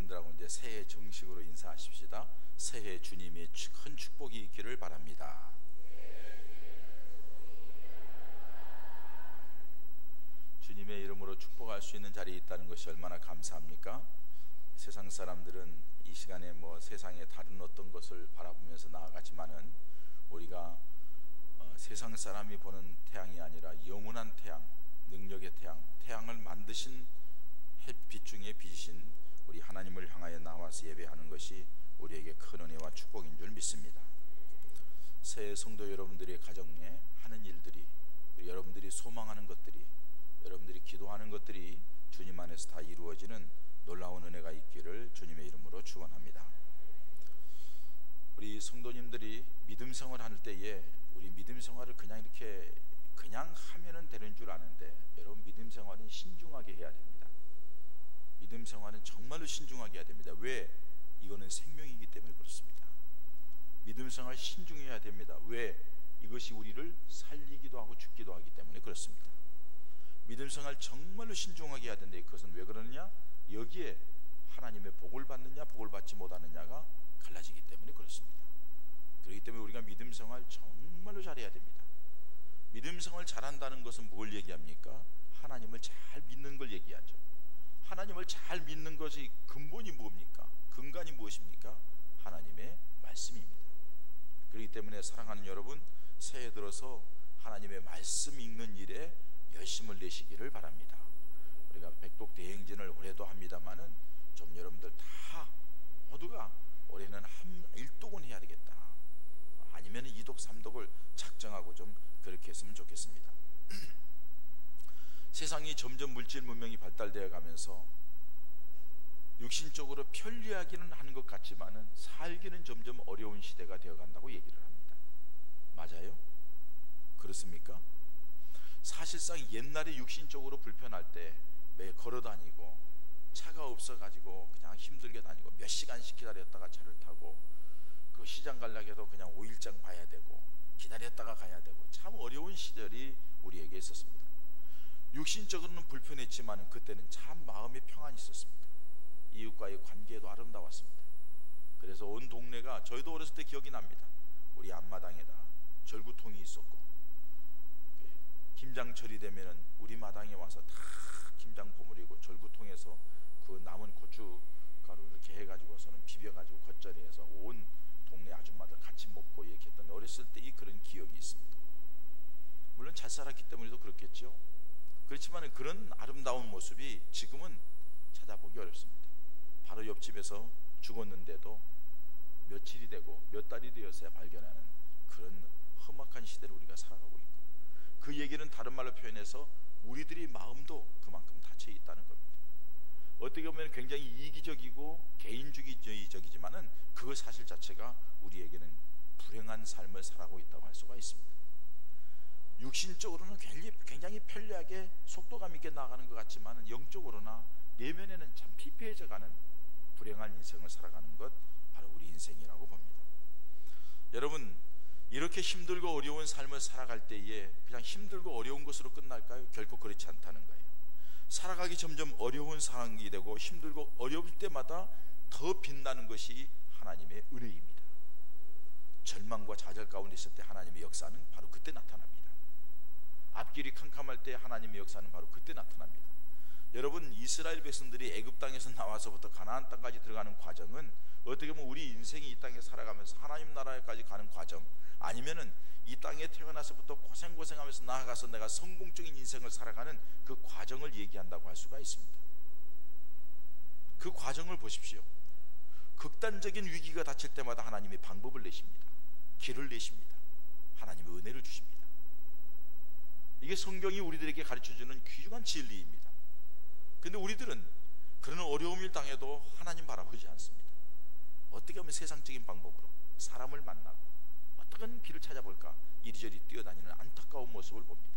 여러분들하고 이제 새해 정식으로 인사하십시다. 새해 주님의 큰 축복이 있기를 바랍니다. 주님의 이름으로 축복할 수 있는 자리에 있다는 것이 얼마나 감사합니까? 세상 사람들은 이 시간에 세상의 다른 어떤 것을 바라보면서 나아가지만은 우리가 세상 사람이 보는 태양이 아니라 영원한 태양, 능력의 태양, 태양을 만드신 햇빛 중에 빛이신 우리 하나님을 향하여 나와서 예배하는 것이 우리에게 큰 은혜와 축복인 줄 믿습니다. 새해 성도 여러분들의 가정에 하는 일들이, 여러분들이 소망하는 것들이, 여러분들이 기도하는 것들이 주님 안에서 다 이루어지는 놀라운 은혜가 있기를 주님의 이름으로 축원합니다. 우리 성도님들이 믿음 생활을 할 때에 우리 믿음 생활을 그냥 이렇게 그냥 하면은 되는 줄 아는데, 여러분 믿음 생활은 신중하게 해야 됩니다. 믿음 생활은 정말로 신중하게 해야 됩니다. 왜? 이거는 생명이기 때문에 그렇습니다. 믿음 생활 신중해야 됩니다. 왜? 이것이 우리를 살리기도 하고 죽기도 하기 때문에 그렇습니다. 믿음 생활 정말로 신중하게 해야 되는데, 그것은 왜 그러느냐? 여기에 하나님의 복을 받느냐 복을 받지 못하느냐가 갈라지기 때문에 그렇습니다. 그렇기 때문에 우리가 믿음 생활 정말로 잘해야 됩니다. 믿음 생활 잘한다는 것은 뭘 얘기합니까? 하나님을 잘 믿는 걸 얘기하죠. 하나님을 잘 믿는 것이 근본이 뭡니까? 근간이 무엇입니까? 하나님의 말씀입니다. 그렇기 때문에 사랑하는 여러분, 새해 들어서 하나님의 말씀 읽는 일에 열심을 내시기를 바랍니다. 우리가 백독 대행진을 올해도 합니다만은 좀 여러분들 다 모두가 올해는 한 1독은 해야 되겠다, 아니면 2독 3독을 작정하고 좀 그렇게 했으면 좋겠습니다. 세상이 점점 물질 문명이 발달되어 가면서 육신적으로 편리하기는 하는 것 같지만은 살기는 점점 어려운 시대가 되어 간다고 얘기를 합니다. 맞아요? 그렇습니까? 사실상 옛날에 육신적으로 불편할 때 매 걸어 다니고 차가 없어 가지고 그냥 힘들게 다니고 몇 시간씩 기다렸다가 차를 타고 그 시장 가려고 해도 그냥 5일장 봐야 되고 기다렸다가 가야 되고 참 어려운 시절이 우리에게 있었습니다. 육신적으로는 불편했지만 그때는 참 마음의 평안이 있었습니다. 이웃과의 관계도 아름다웠습니다. 그래서 온 동네가, 저희도 어렸을 때 기억이 납니다. 우리 앞마당에다 절구통이 있었고, 김장철이 되면은 우리 마당에 와서 다 김장 버무리고 절구통에서 그 남은 고춧가루 이렇게 해가지고서는 비벼가지고 겉절이해서 온 동네 아줌마들 같이 먹고 이렇게 했던 어렸을 때의 그런 기억이 있습니다. 물론 잘 살았기 때문에도 그렇겠죠. 그렇지만 그런 아름다운 모습이 지금은 찾아보기 어렵습니다. 바로 옆집에서 죽었는데도 며칠이 되고 몇 달이 되어서야 발견하는 그런 험악한 시대를 우리가 살아가고 있고, 그 얘기는 다른 말로 표현해서 우리들의 마음도 그만큼 닫혀 있다는 겁니다. 어떻게 보면 굉장히 이기적이고 개인주의적이지만은 그 사실 자체가 우리에게는 불행한 삶을 살아가고 있다고 할 수가 있습니다. 육신적으로는 굉장히 편리하게 속도감 있게 나아가는 것 같지만 영적으로나 내면에는 참 피폐해져가는 불행한 인생을 살아가는 것, 바로 우리 인생이라고 봅니다. 여러분, 이렇게 힘들고 어려운 삶을 살아갈 때에 그냥 힘들고 어려운 것으로 끝날까요? 결코 그렇지 않다는 거예요. 살아가기 점점 어려운 상황이 되고 힘들고 어려울 때마다 더 빛나는 것이 하나님의 은혜입니다. 절망과 좌절 가운데 있을 때 하나님의 역사는 바로 그때 나타납니다. 앞길이 캄캄할 때 하나님의 역사는 바로 그때 나타납니다. 여러분, 이스라엘 백성들이 애굽 땅에서 나와서부터 가나안 땅까지 들어가는 과정은 어떻게 보면 우리 인생이 이 땅에 살아가면서 하나님 나라에까지 가는 과정, 아니면은 이 땅에 태어나서부터 고생하면서 나아가서 내가 성공적인 인생을 살아가는 그 과정을 얘기한다고 할 수가 있습니다. 그 과정을 보십시오. 극단적인 위기가 닥칠 때마다 하나님이 방법을 내십니다. 길을 내십니다. 하나님의 은혜를 주십니다. 이게 성경이 우리들에게 가르쳐주는 귀중한 진리입니다. 그런데 우리들은 그런 어려움을 당해도 하나님 바라보지 않습니다. 어떻게 하면 세상적인 방법으로 사람을 만나고 어떤 길을 찾아볼까 이리저리 뛰어다니는 안타까운 모습을 봅니다.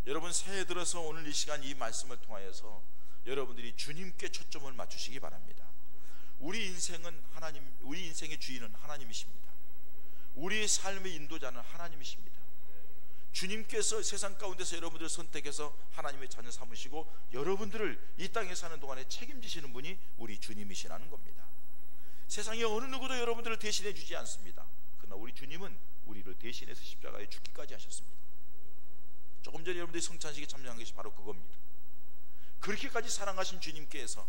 여러분, 새해 들어서 오늘 이 시간 이 말씀을 통하여서 여러분들이 주님께 초점을 맞추시기 바랍니다. 우리 인생의 주인은 하나님이십니다. 우리의 삶의 인도자는 하나님이십니다. 주님께서 세상 가운데서 여러분들을 선택해서 하나님의 자녀 삼으시고 여러분들을 이 땅에 사는 동안에 책임지시는 분이 우리 주님이시라는 겁니다. 세상에 어느 누구도 여러분들을 대신해 주지 않습니다. 그러나 우리 주님은 우리를 대신해서 십자가에 죽기까지 하셨습니다. 조금 전에 여러분들이 성찬식에 참여한 것이 바로 그겁니다. 그렇게까지 사랑하신 주님께서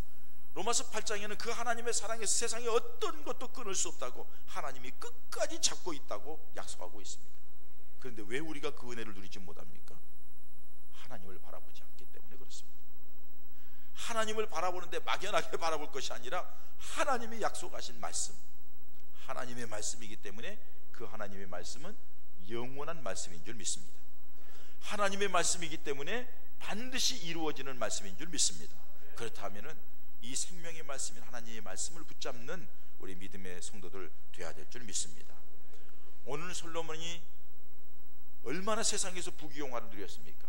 로마서 8장에는 그 하나님의 사랑에서 세상에 어떤 것도 끊을 수 없다고 하나님이 끝까지 잡고 있다고 약속하고 있습니다. 그런데 왜 우리가 그 은혜를 누리지 못합니까? 하나님을 바라보지 않기 때문에 그렇습니다. 하나님을 바라보는데 막연하게 바라볼 것이 아니라 하나님이 약속하신 말씀, 하나님의 말씀이기 때문에 그 하나님의 말씀은 영원한 말씀인 줄 믿습니다. 하나님의 말씀이기 때문에 반드시 이루어지는 말씀인 줄 믿습니다. 그렇다면 이 생명의 말씀인 하나님의 말씀을 붙잡는 우리 믿음의 성도들 되어야 될 줄 믿습니다. 오늘 솔로몬이 얼마나 세상에서 부귀영화를 누렸습니까?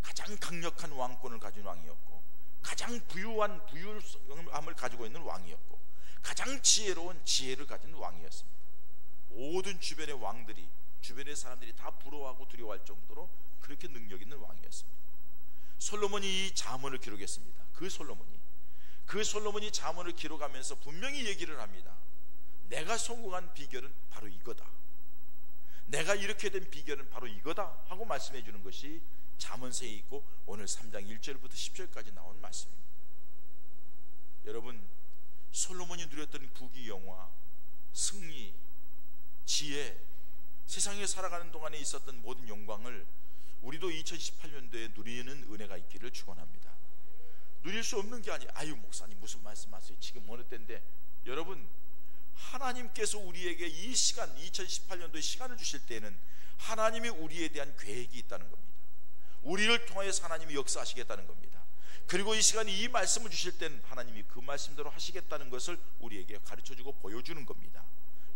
가장 강력한 왕권을 가진 왕이었고, 가장 부유한 부유함을 가지고 있는 왕이었고, 가장 지혜로운 지혜를 가진 왕이었습니다. 모든 주변의 왕들이, 주변의 사람들이 다 부러워하고 두려워할 정도로 그렇게 능력 있는 왕이었습니다. 솔로몬이 이 잠언을 기록했습니다. 그 솔로몬이 잠언을 기록하면서 분명히 얘기를 합니다. 내가 성공한 비결은 바로 이거다, 내가 이렇게 된 비결은 바로 이거다 하고 말씀해 주는 것이 잠언서에 있고 오늘 3장 1절부터 10절까지 나온 말씀입니다. 여러분, 솔로몬이 누렸던 부귀영화, 승리, 지혜, 세상에 살아가는 동안에 있었던 모든 영광을 우리도 2018년도에 누리는 은혜가 있기를 축원합니다. 누릴 수 없는 게 아니에요. 아유, 목사님 무슨 말씀하세요? 지금 어느 때인데. 여러분, 하나님께서 우리에게 이 시간, 2018년도의 시간을 주실 때는 하나님이 우리에 대한 계획이 있다는 겁니다. 우리를 통하여서 하나님이 역사하시겠다는 겁니다. 그리고 이 시간에 이 말씀을 주실 때는 하나님이 그 말씀대로 하시겠다는 것을 우리에게 가르쳐주고 보여주는 겁니다.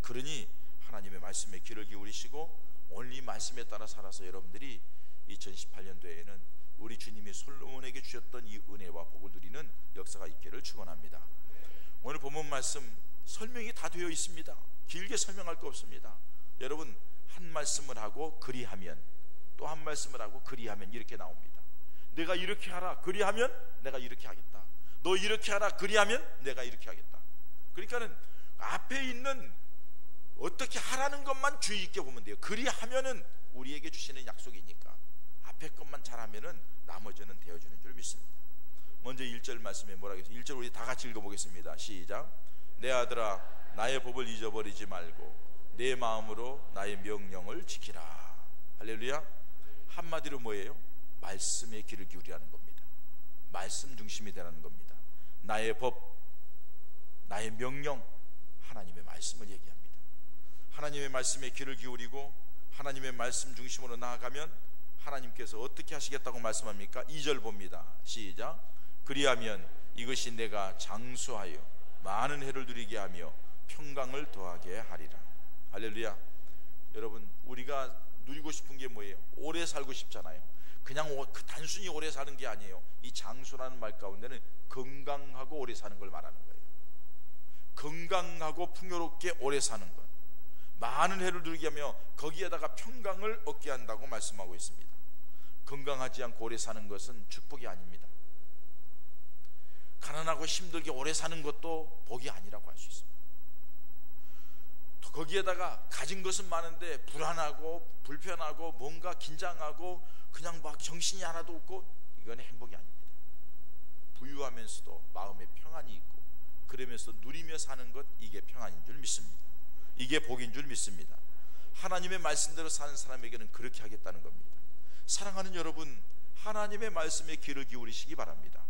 그러니 하나님의 말씀에 귀를 기울이시고 오늘 이 말씀에 따라 살아서 여러분들이 2018년도에는 우리 주님이 솔로몬에게 주셨던 이 은혜와 복을 누리는 역사가 있기를 축원합니다. 오늘 본문 말씀 설명이 다 되어 있습니다. 길게 설명할 거 없습니다. 여러분, 한 말씀을 하고 그리하면, 또 한 말씀을 하고 그리하면 이렇게 나옵니다. 내가 이렇게 하라 그리하면 내가 이렇게 하겠다. 너 이렇게 하라 그리하면 내가 이렇게 하겠다. 그러니까는 앞에 있는 어떻게 하라는 것만 주의 있게 보면 돼요. 그리하면은 우리에게 주시는 약속이니까 앞에 것만 잘하면은 나머지는 되어주는 줄 믿습니다. 먼저 1절 말씀에 뭐라고 했어요? 1절 우리 다 같이 읽어보겠습니다. 시작. 내 아들아, 나의 법을 잊어버리지 말고 내 마음으로 나의 명령을 지키라. 할렐루야. 한마디로 뭐예요? 말씀에 귀를 기울이라는 겁니다. 말씀 중심이 되라는 겁니다. 나의 법, 나의 명령, 하나님의 말씀을 얘기합니다. 하나님의 말씀에 귀를 기울이고 하나님의 말씀 중심으로 나아가면 하나님께서 어떻게 하시겠다고 말씀합니까? 2절 봅니다. 시작. 그리하면 이것이 내가 장수하여 많은 해를 누리게 하며 평강을 더하게 하리라. 할렐루야. 여러분, 우리가 누리고 싶은 게 뭐예요? 오래 살고 싶잖아요. 그냥 단순히 오래 사는 게 아니에요. 이 장수라는 말 가운데는 건강하고 오래 사는 걸 말하는 거예요. 건강하고 풍요롭게 오래 사는 것, 많은 해를 누리게 하며 거기에다가 평강을 얻게 한다고 말씀하고 있습니다. 건강하지 않고 오래 사는 것은 축복이 아닙니다. 가난하고 힘들게 오래 사는 것도 복이 아니라고 할 수 있습니다. 거기에다가 가진 것은 많은데 불안하고 불편하고 뭔가 긴장하고 그냥 막 정신이 하나도 없고, 이건 행복이 아닙니다. 부유하면서도 마음에 평안이 있고 그러면서 누리며 사는 것, 이게 평안인 줄 믿습니다. 이게 복인 줄 믿습니다. 하나님의 말씀대로 사는 사람에게는 그렇게 하겠다는 겁니다. 사랑하는 여러분, 하나님의 말씀에 귀를 기울이시기 바랍니다.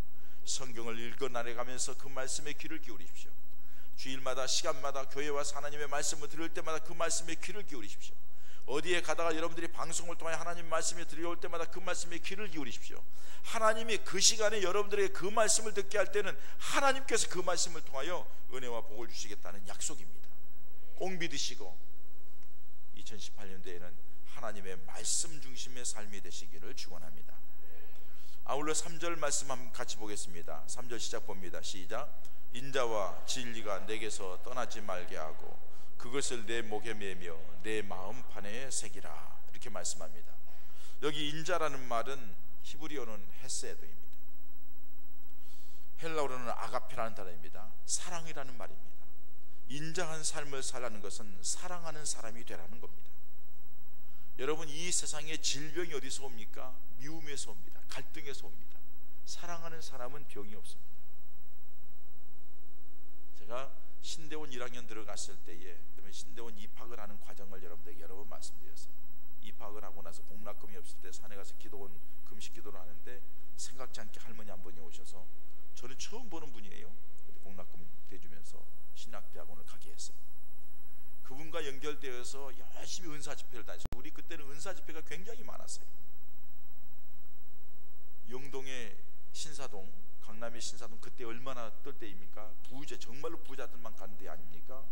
성경을 읽어 나가면서 그 말씀에 귀를 기울이십시오. 주일마다 시간마다 교회 와서 하나님의 말씀을 들을 때마다 그 말씀에 귀를 기울이십시오. 어디에 가다가 여러분들이 방송을 통해 하나님 말씀에 들려올 때마다 그 말씀에 귀를 기울이십시오. 하나님이 그 시간에 여러분들에게 그 말씀을 듣게 할 때는 하나님께서 그 말씀을 통하여 은혜와 복을 주시겠다는 약속입니다. 꼭 믿으시고 2018년도에는 하나님의 말씀 중심의 삶이 되시기를 축원합니다. 아울러 3절 말씀 한번 같이 보겠습니다. 3절 시작 봅니다. 시작. 인자와 진리가 내게서 떠나지 말게 하고 그것을 내 목에 매며 내 마음판에 새기라. 이렇게 말씀합니다. 여기 인자라는 말은 히브리어는 헤세드입니다. 헬라어로는 아가페라는 단어입니다. 사랑이라는 말입니다. 인자한 삶을 살라는 것은 사랑하는 사람이 되라는 겁니다. 여러분, 이 세상에 질병이 어디서 옵니까? 미움에서 옵니다. 갈등에서 옵니다. 사랑하는 사람은 병이 없습니다. 제가 신대원 1학년 들어갔을 때에 신대원 입학을 하는 과정을 여러분들에게 여러 번 말씀드렸어요. 입학을 하고 나서 공락금이 없을 때 산에 가서 금식 기도를 하는데 생각지 않게 할머니 한 분이 오셔서, 저는 처음 보는 분이에요. 공락금 대주면서 신학대학원을 가게 했어요. 그분과 연결되어서 열심히 은사 집회를 다녔어요. 우리 그때는 은사 집회가 굉장히 많았어요. 영동의 신사동, 강남의 신사동, 그때 얼마나 뜰 때입니까? 부자, 정말로 부자들만 가는 데 아닙니까?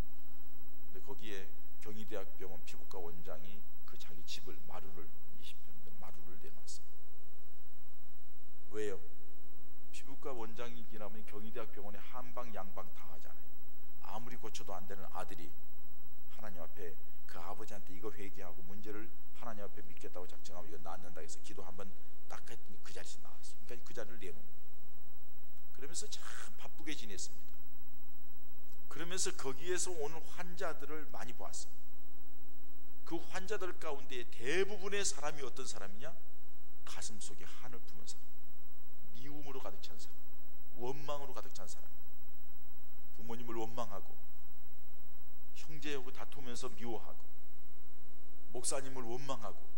근데 거기에 경희대학병원 피부과 원장이 그 자기 집을 마루를 20평 마루를 내놨어요. 왜요? 피부과 원장이라면 경희대학병원에 한방 양방 다 하잖아요. 아무리 고쳐도 안 되는 아들이 하나님 앞에 그 아버지한테 이거 회개하고 문제를 하나님 앞에 믿겠다고 작정하고 이거 낫는다 해서 기도 한번 딱 했더니 그 자리에서 나왔어요. 그러니까 그 자리를 내놓은 거예요. 그러면서 참 바쁘게 지냈습니다. 그러면서 거기에서 오는 환자들을 많이 보았어요. 그 환자들 가운데 대부분의 사람이 어떤 사람이냐? 가슴 속에 한을 품은 사람, 미움으로 가득 찬 사람, 원망으로 가득 찬 사람, 부모님을 원망하고 형제하고 다투면서 미워하고 목사님을 원망하고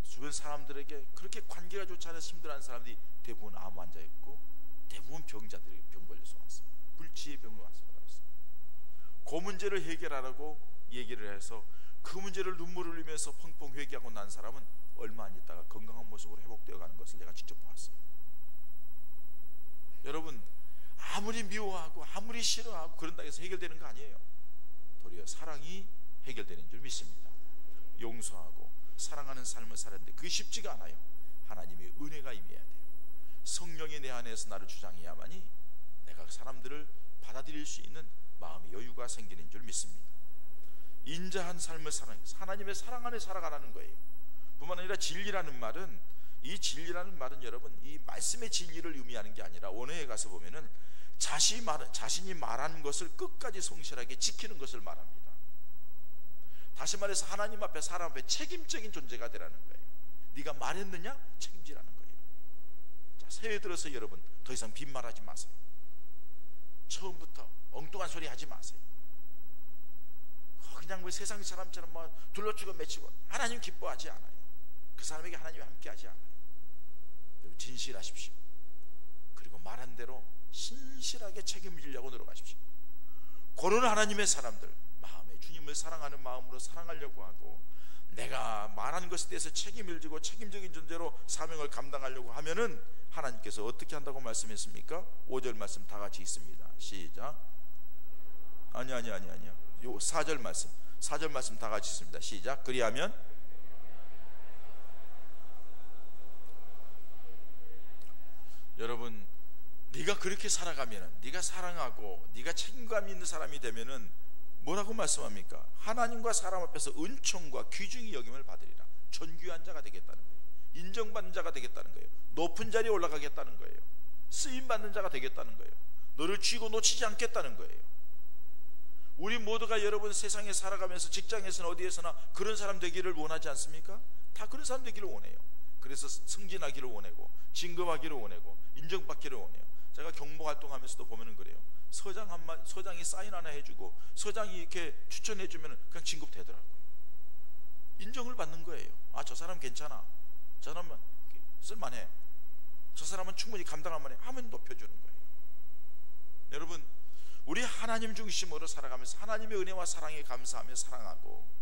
주변 사람들에게 그렇게 관계가 좋지 않아서 힘들어하는 사람들이 대부분 암 환자였고 대부분 병자들이 병 걸려서 왔어요. 불치의 병으로 왔어요. 그 문제를 해결하라고 얘기를 해서 그 문제를 눈물을 흘리면서 펑펑 회개하고 난 사람은 얼마 안 있다가 건강한 모습으로 회복되어 가는 것을 제가 직접 보았어요. 여러분, 아무리 미워하고 아무리 싫어하고 그런다 해서 해결되는 거 아니에요. 도리어 사랑이 해결되는 줄 믿습니다. 용서하고 사랑하는 삶을 살았는데 그게 쉽지가 않아요. 하나님의 은혜가 임해야 돼요. 성령이 내 안에서 나를 주장해야만이 내가 사람들을 받아들일 수 있는 마음의 여유가 생기는 줄 믿습니다. 인자한 삶을 사는, 하나님의 사랑 안에 살아가라는 거예요. 뿐만 아니라 진리라는 말은, 이 진리라는 말은 여러분 이 말씀의 진리를 의미하는 게 아니라 원어에 가서 보면은 자신이 말한 것을 끝까지 성실하게 지키는 것을 말합니다. 다시 말해서 하나님 앞에 사람 앞에 책임적인 존재가 되라는 거예요. 네가 말했느냐? 책임지라는 거예요. 자, 새해 들어서 여러분 더 이상 빈말하지 마세요. 처음부터 엉뚱한 소리 하지 마세요. 그냥 뭐 세상 사람처럼 뭐 둘러치고 맺히고 하나님 기뻐하지 않아요. 그 사람에게 하나님이 함께하지 않아요. 진실하십시오. 그리고 말한 대로 신실하게 책임을 지려고 노력하십시오. 그런 하나님의 사람들, 마음에 주님을 사랑하는 마음으로 사랑하려고 하고 내가 말한 것에 대해서 책임을 지고 책임적인 존재로 사명을 감당하려고 하면은 하나님께서 어떻게 한다고 말씀했습니까? 5절 말씀 다 같이 있습니다. 시작. 아니요. 요 4절 말씀 다 같이 있습니다. 시작. 그리하면 여러분, 네가 그렇게 살아가면은, 네가 사랑하고 네가 책임감 있는 사람이 되면은 뭐라고 말씀합니까? 하나님과 사람 앞에서 은총과 귀중히 여김을 받으리라. 존귀한 자가 되겠다는 거예요. 인정받는 자가 되겠다는 거예요. 높은 자리에 올라가겠다는 거예요. 쓰임받는 자가 되겠다는 거예요. 너를 쥐고 놓치지 않겠다는 거예요. 우리 모두가 여러분 세상에 살아가면서 직장에서나 어디에서나 그런 사람 되기를 원하지 않습니까? 다 그런 사람 되기를 원해요. 그래서 승진하기를 원하고 진급하기를 원하고 인정받기를 원해요. 제가 경보 활동하면서도 보면은 그래요. 서장이 사인 하나 해주고 서장이 이렇게 추천해주면 그냥 진급되더라고요. 인정을 받는 거예요. 아, 저 사람 괜찮아, 저 사람은 쓸만해, 저 사람은 충분히 감당할 만해 하면 높여주는 거예요. 여러분, 우리 하나님 중심으로 살아가면서 하나님의 은혜와 사랑에 감사하며 사랑하고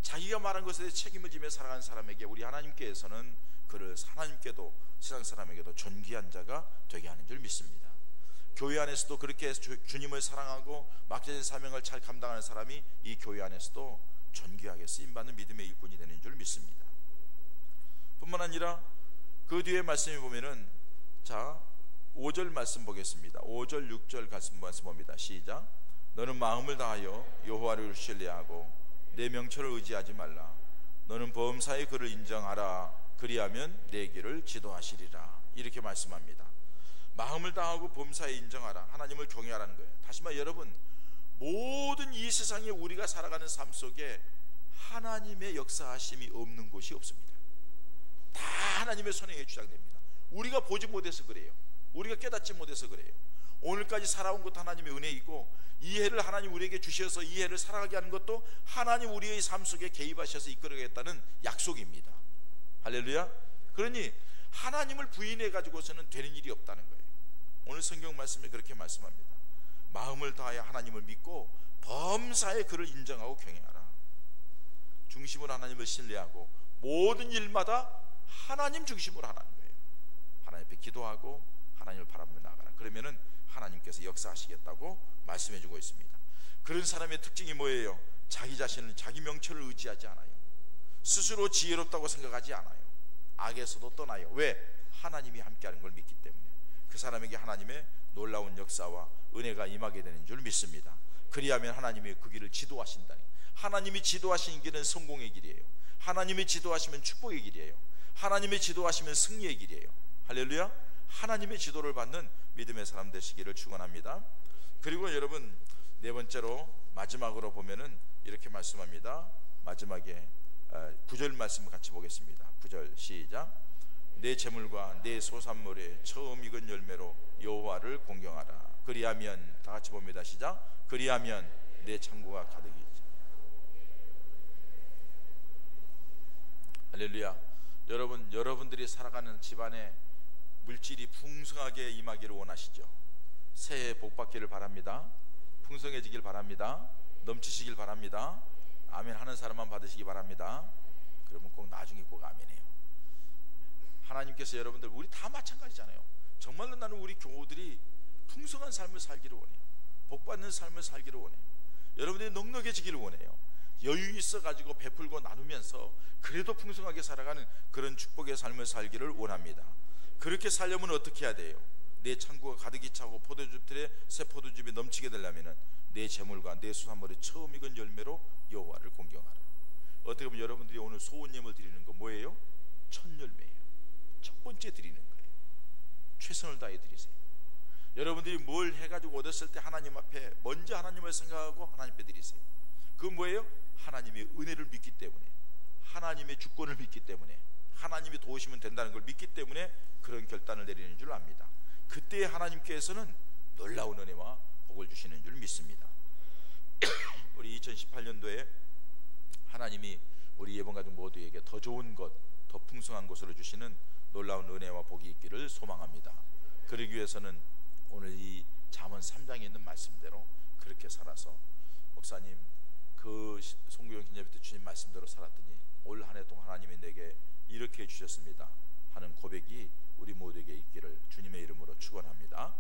자기가 말한 것에 대해 책임을 지며 살아가는 사람에게 우리 하나님께서는 그를 하나님께도 세상 사람에게도 존귀한 자가 되게 하는 줄 믿습니다. 교회 안에서도 그렇게 주님을 사랑하고 맡겨진 사명을 잘 감당하는 사람이 이 교회 안에서도 존귀하게 쓰임받는 믿음의 일꾼이 되는 줄 믿습니다. 뿐만 아니라 그 뒤에 말씀에 보면은, 자 5절 말씀 보겠습니다. 5절 6절 말씀 봅니다. 시작. 너는 마음을 다하여 여호와를 신뢰하고 내 명철을 의지하지 말라. 너는 범사의 그를 인정하라. 그리하면 내 길을 지도하시리라. 이렇게 말씀합니다. 마음을 다하고 범사에 인정하라. 하나님을 경외하라는 거예요. 다시 말해 여러분, 모든 이 세상에 우리가 살아가는 삶 속에 하나님의 역사하심이 없는 곳이 없습니다. 다 하나님의 손에 주장됩니다. 우리가 보지 못해서 그래요. 우리가 깨닫지 못해서 그래요. 오늘까지 살아온 것도 하나님의 은혜이고, 이해를 하나님 우리에게 주셔서 이해를 살아가게 하는 것도 하나님 우리의 삶 속에 개입하셔서 이끌어가겠다는 약속입니다. 할렐루야. 그러니 하나님을 부인해 가지고서는 되는 일이 없다는 거예요. 오늘 성경 말씀에 그렇게 말씀합니다. 마음을 다하여 하나님을 믿고 범사에 그를 인정하고 경외하라. 중심으로 하나님을 신뢰하고 모든 일마다 하나님 중심으로 하라는 거예요. 하나님 앞에 기도하고 하나님을 바라보며 나가라. 그러면은 하나님께서 역사하시겠다고 말씀해 주고 있습니다. 그런 사람의 특징이 뭐예요? 자기 자신을, 자기 명철을 의지하지 않아요. 스스로 지혜롭다고 생각하지 않아요. 악에서도 떠나요. 왜? 하나님이 함께하는 걸 믿기 때문에. 그 사람에게 하나님의 놀라운 역사와 은혜가 임하게 되는 줄 믿습니다. 그리하면 하나님이 그 길을 지도하신다니. 하나님이 지도하신 길은 성공의 길이에요. 하나님이 지도하시면 축복의 길이에요. 하나님이 지도하시면 승리의 길이에요. 할렐루야. 하나님의 지도를 받는 믿음의 사람 되시기를 축원합니다. 그리고 여러분, 네 번째로 마지막으로 보면은 이렇게 말씀합니다. 마지막에 9절 말씀을 같이 보겠습니다. 9절 시작. 내 재물과 내 소산물의 처음 익은 열매로 여호와를 공경하라. 그리하면, 다 같이 봅니다. 시작. 그리하면 내 창고가 가득히 있지. 할렐루야. 여러분, 여러분들이 살아가는 집안에 물질이 풍성하게 임하기를 원하시죠? 새해 복 받기를 바랍니다. 풍성해지길 바랍니다. 넘치시길 바랍니다. 아멘 하는 사람만 받으시기 바랍니다. 그러면 꼭 나중에 꼭 아멘해요. 하나님께서 여러분들, 우리 다 마찬가지잖아요. 정말로 나는 우리 교우들이 풍성한 삶을 살기를 원해요. 복 받는 삶을 살기를 원해요. 여러분들이 넉넉해지기를 원해요. 여유 있어 가지고 베풀고 나누면서 그래도 풍성하게 살아가는 그런 축복의 삶을 살기를 원합니다. 그렇게 살려면 어떻게 해야 돼요? 내 창고가 가득히 차고 포도즙들에 새 포도즙이 넘치게 되려면 내 재물과 내 수산물의 처음 익은 열매로 여호와를 공경하라. 어떻게 보면 여러분들이 오늘 소원예물 드리는 거 뭐예요? 첫 열매예요. 첫 번째 드리는 거예요. 최선을 다해 드리세요. 여러분들이 뭘 해가지고 얻었을 때 하나님 앞에 먼저 하나님을 생각하고 하나님 앞에 드리세요. 그건 뭐예요? 하나님의 은혜를 믿기 때문에, 하나님의 주권을 믿기 때문에, 하나님이 도우시면 된다는 걸 믿기 때문에 그런 결단을 내리는 줄 압니다. 그때 하나님께서는 놀라운 은혜와 복을 주시는 줄 믿습니다. 우리 2018년도에 하나님이 우리 예번가족 모두에게 더 좋은 것, 더 풍성한 것으로 주시는 놀라운 은혜와 복이 있기를 소망합니다. 그러기 위해서는 오늘 이 잠언 3장에 있는 말씀대로 그렇게 살아서, 목사님 그 송구영 기념회 때 주신 말씀대로 살았더니 올 한 해 동안 하나님이 내게 이렇게 해주셨습니다 하는 고백이 우리 모두에게 있기를 주님의 이름으로 축원합니다.